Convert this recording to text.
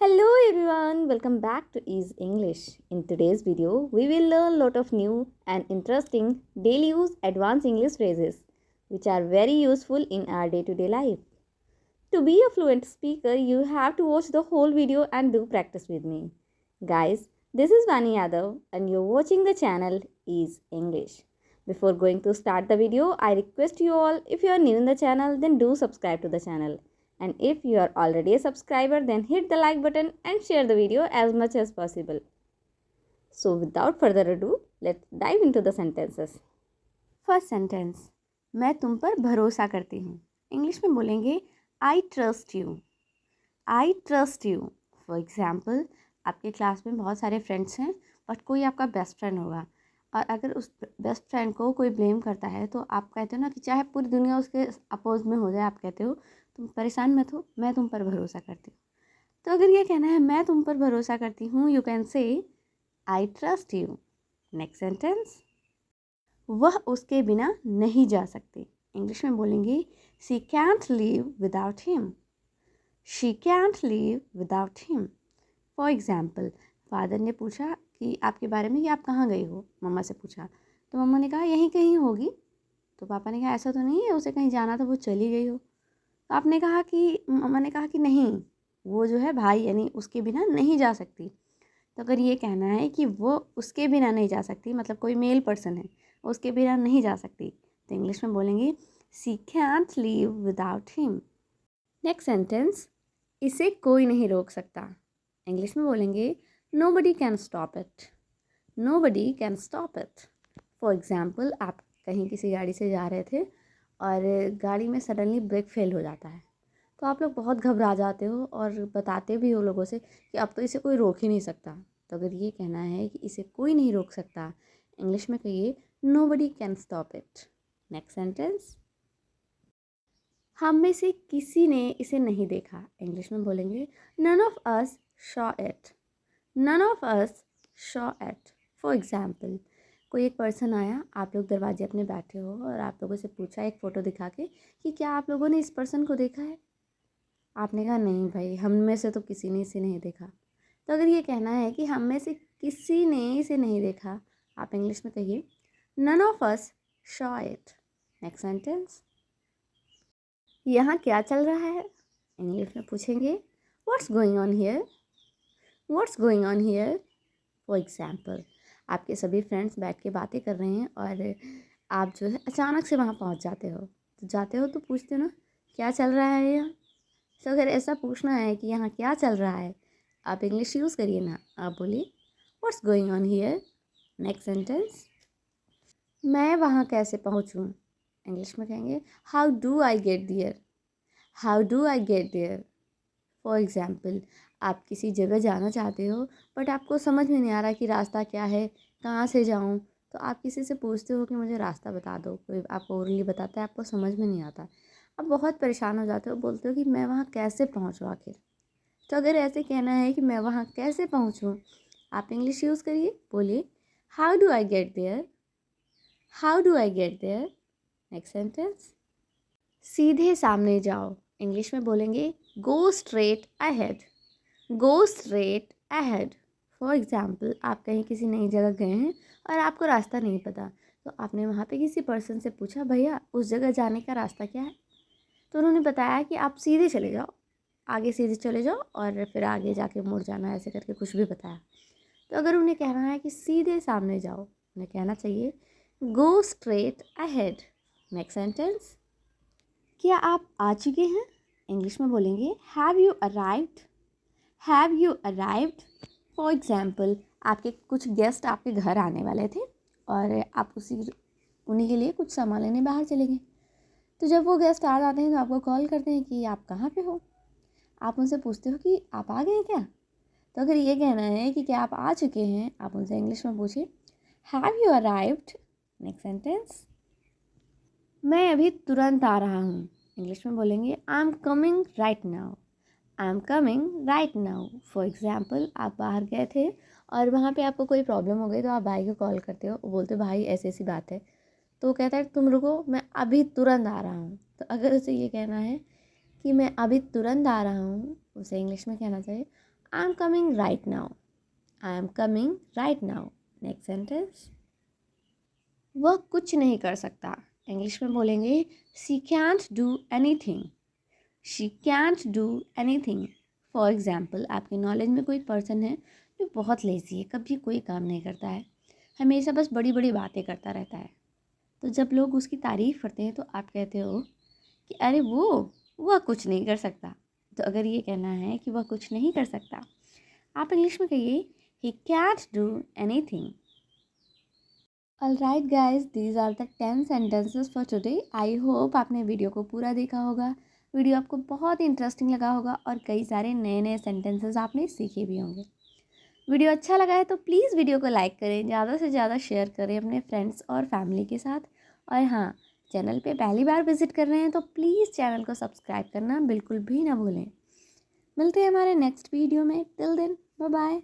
Hello everyone, welcome back to Ease English. In today's video, we will learn a lot of new and interesting daily use advanced English phrases which are very useful in our day-to-day life. To be a fluent speaker, you have to watch the whole video and do practice with me. Guys, this is Vani Yadav and you're watching the channel Ease English. Before going to start the video, I request you all, if you are new in the channel, then do subscribe to the channel. And if you are already a subscriber, then hit the like button and share the video as much as possible. So without further ado, let's dive into the sentences. First sentence, मैं तुम पर भरोसा करती हूँ. English में बोलेंगे I trust you. I trust you. For example, आपके class में बहुत सारे फ्रेंड्स हैं बट कोई आपका बेस्ट फ्रेंड होगा और अगर उस बेस्ट फ्रेंड को कोई ब्लेम करता है तो आप कहते हो ना कि चाहे पूरी दुनिया उसके अपोज में हो जाए, आप कहते हो तुम परेशान मत हो, मैं तुम पर भरोसा करती हूँ. तो अगर ये कहना है मैं तुम पर भरोसा करती हूँ, you can say I trust you. Next sentence, वह उसके बिना नहीं जा सकती. इंग्लिश में बोलेंगे she can't live without him. She can't live without him. For example, father ने पूछा कि आपके बारे में कि आप कहाँ गई हो. मम्मा से पूछा तो मम्मा ने कहा यहीं कहीं होगी. तो पापा ने कहा ऐसा तो नहीं है, उसे कहीं जाना था, वो चली गई हो. तो आपने कहा कि मम्मा ने कहा कि नहीं, वो जो है भाई यानी उसके बिना नहीं जा सकती. तो अगर ये कहना है कि वो उसके बिना नहीं जा सकती, मतलब कोई मेल पर्सन है, उसके बिना नहीं जा सकती, तो इंग्लिश में बोलेंगे she can't live without him. Next sentence, इसे कोई नहीं रोक सकता. इंग्लिश में बोलेंगे nobody can stop it. Nobody can stop it. For example, आप कहीं किसी गाड़ी से जा रहे थे और गाड़ी में सडनली ब्रेक फेल हो जाता है तो आप लोग बहुत घबरा जाते हो और बताते भी हो लोगों से कि अब तो इसे कोई रोक ही नहीं सकता. तो अगर ये कहना है कि इसे कोई नहीं रोक सकता, इंग्लिश में कहिए nobody can stop it. Next sentence, हम में से किसी ने इसे नहीं देखा. इंग्लिश में बोलेंगे none of us saw it. None of us saw it. For example, कोई एक पर्सन आया, आप लोग दरवाजे अपने बैठे हो और आप लोगों से पूछा एक फ़ोटो दिखा के कि क्या आप लोगों ने इस पर्सन को देखा है. आपने कहा नहीं भाई, हम में से तो किसी ने इसे नहीं देखा. तो अगर ये कहना है कि हम में से किसी ने इसे नहीं देखा, आप इंग्लिश में कहिए none of us saw it. Next sentence, यहाँ क्या चल रहा है. इंग्लिश में पूछेंगे what's going on here. What's going on here. For example, आपके सभी फ्रेंड्स बैठ के बातें कर रहे हैं और आप जो है अचानक से वहाँ पहुँच जाते हो. तो जाते हो तो पूछते हो ना क्या चल रहा है यहाँ. तो अगर ऐसा पूछना है कि यहाँ क्या चल रहा है, आप इंग्लिश यूज़ करिए ना, आप बोलिए what's going on here. Next sentence, मैं वहाँ कैसे पहुँचूँ. इंग्लिश में कहेंगे how do I get there. How do I get there. For example, आप किसी जगह जाना चाहते हो बट आपको समझ में नहीं आ रहा कि रास्ता क्या है, कहाँ से जाऊँ. तो आप किसी से पूछते हो कि मुझे रास्ता बता दो. कोई आपको ओरली बताता है, आपको समझ में नहीं आता, आप बहुत परेशान हो जाते हो, बोलते हो कि मैं वहाँ कैसे पहुँचूँ आखिर. तो अगर ऐसे कहना है कि मैं वहाँ कैसे पहुँचूँ, आप इंग्लिश यूज़ करिए, बोलिए how do I get there. How do I get there. Next sentence, सीधे सामने जाओ. इंग्लिश में बोलेंगे go straight ahead. Go straight ahead. For example, आप कहीं किसी नई जगह गए हैं और आपको रास्ता नहीं पता, तो आपने वहाँ पे किसी पर्सन से पूछा भैया उस जगह जाने का रास्ता क्या है. तो उन्होंने बताया कि आप सीधे चले जाओ, आगे सीधे चले जाओ और फिर आगे जाके मुड़ जाना, ऐसे करके कुछ भी बताया. तो अगर उन्हें कहना है कि सीधे सामने जाओ, उन्हें कहना चाहिए गो स्ट्रेट अहेड. नेक्स्ट सेंटेंस, क्या आप आ चुके हैं. इंग्लिश में बोलेंगे have you arrived. Have you arrived. For example, आपके कुछ गेस्ट आपके घर आने वाले थे और आप उन्हीं के लिए कुछ सामान लेने बाहर चले गए. तो जब वो गेस्ट आ जाते हैं तो आपको कॉल करते हैं कि आप कहाँ पे हो. आप उनसे पूछते हो कि आप आ गए क्या. तो अगर ये कहना है कि क्या आप आ चुके हैं, आप उनसे इंग्लिश में पूछिए have you arrived. Next sentence, मैं अभी तुरंत आ रहा हूँ. इंग्लिश में बोलेंगे I am coming right now. I am coming right now. For example, आप बाहर गए थे और वहाँ पे आपको कोई प्रॉब्लम हो गई तो आप भाई को कॉल करते हो, बोलते हो भाई ऐसी ऐसी बात है. तो वो कहता है तुम रुको, मैं अभी तुरंत आ रहा हूँ. तो अगर उसे ये कहना है कि मैं अभी तुरंत आ रहा हूँ, उसे इंग्लिश में कहना चाहिए I am coming right now. I am coming right now. Next sentence. वह कुछ नहीं कर सकता. इंग्लिश में बोलेंगे she cantt do anything. She cantt do anything. For example, आपके नॉलेज में कोई पर्सन है जो बहुत लेज़ी है, कभी कोई काम नहीं करता है, हमेशा बस बड़ी बड़ी बातें करता रहता है. तो जब लोग उसकी तारीफ़ करते हैं तो आप कहते हो कि अरे वह कुछ नहीं कर सकता. तो अगर ये कहना है कि वह कुछ नहीं कर सकता, आप इंग्लिश में कहिए ही can't do anything. Alright guys, these are the 10 sentences for today. I hope आपने वीडियो को पूरा देखा होगा, वीडियो आपको बहुत इंटरेस्टिंग लगा होगा और कई सारे नए नए सेंटेंसेस आपने सीखे भी होंगे. वीडियो अच्छा लगा है तो प्लीज़ वीडियो को लाइक करें, ज़्यादा से ज़्यादा शेयर करें अपने फ्रेंड्स और फैमिली के साथ. और हाँ, चैनल पे पहली बार विजिट कर रहे हैं तो प्लीज़ चैनल को सब्सक्राइब करना बिल्कुल भी ना भूलें. मिलते हैं हमारे नेक्स्ट वीडियो में. Till then, bye bye.